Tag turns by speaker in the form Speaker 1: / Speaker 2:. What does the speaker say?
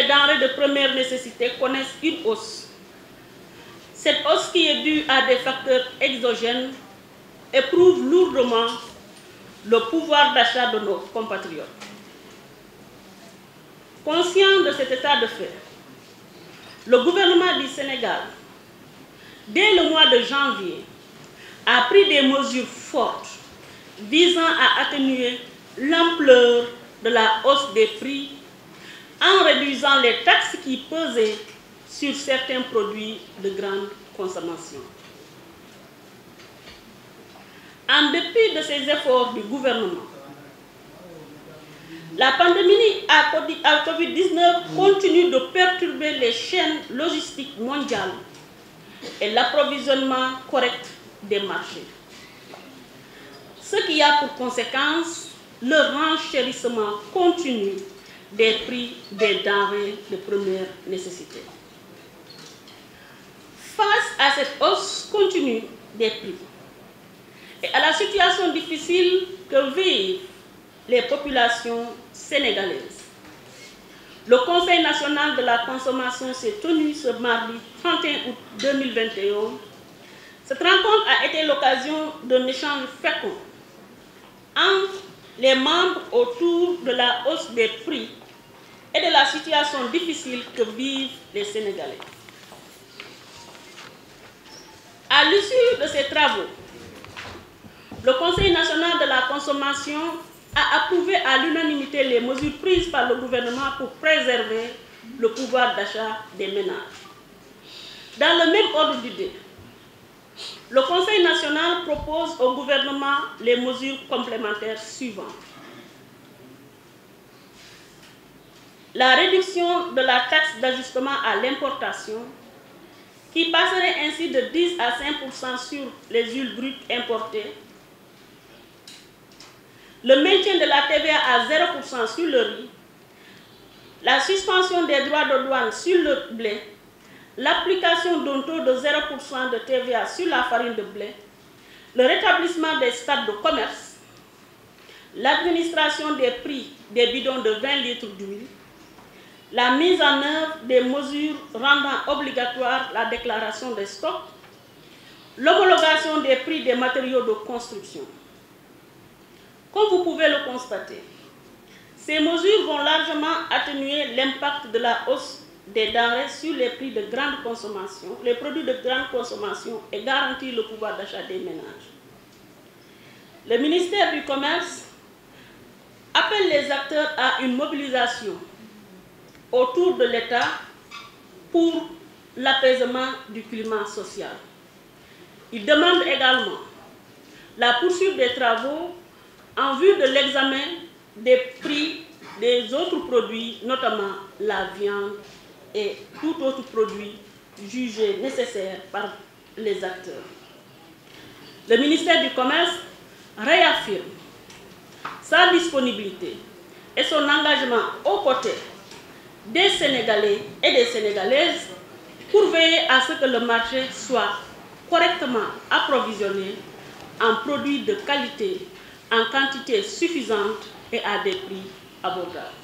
Speaker 1: des denrées de première nécessité connaissent une hausse. Cette hausse qui est due à des facteurs exogènes éprouve lourdement le pouvoir d'achat de nos compatriotes. Conscient de cet état de fait, le gouvernement du Sénégal, dès le mois de janvier, a pris des mesures fortes visant à atténuer l'ampleur de la hausse des prix en réduisant les taxes qui pesaient sur certains produits de grande consommation. En dépit de ces efforts du gouvernement, la pandémie à Covid-19 continue de perturber les chaînes logistiques mondiales et l'approvisionnement correct des marchés. Ce qui a pour conséquence le renchérissement continu des prix des denrées de première nécessité. Face à cette hausse continue des prix et à la situation difficile que vivent les populations sénégalaises, le Conseil national de la consommation s'est tenu ce mardi 31 août 2021. Cette rencontre a été l'occasion d'un échange fécond entre les membres autour de la hausse des prix et de la situation difficile que vivent les Sénégalais. À l'issue de ces travaux, le Conseil national de la consommation a approuvé à l'unanimité les mesures prises par le gouvernement pour préserver le pouvoir d'achat des ménages. Dans le même ordre d'idée, le Conseil national propose au gouvernement les mesures complémentaires suivantes. La réduction de la taxe d'ajustement à l'importation, qui passerait ainsi de 10 à 5% sur les huiles brutes importées, le maintien de la TVA à 0% sur le riz, la suspension des droits de douane sur le blé, l'application d'un taux de 0% de TVA sur la farine de blé, le rétablissement des stades de commerce, l'administration des prix des bidons de 20 litres d'huile, la mise en œuvre des mesures rendant obligatoire la déclaration des stocks, l'homologation des prix des matériaux de construction. Comme vous pouvez le constater, ces mesures vont largement atténuer l'impact de la hausse des denrées sur les prix de grande consommation, les produits de grande consommation et garantir le pouvoir d'achat des ménages. Le ministère du Commerce appelle les acteurs à une mobilisation autour de l'État pour l'apaisement du climat social. Il demande également la poursuite des travaux en vue de l'examen des prix des autres produits, notamment la viande et tout autre produit jugé nécessaire par les acteurs. Le ministère du Commerce réaffirme sa disponibilité et son engagement aux côtés des Sénégalais et des Sénégalaises pour veiller à ce que le marché soit correctement approvisionné en produits de qualité, en quantité suffisante et à des prix abordables.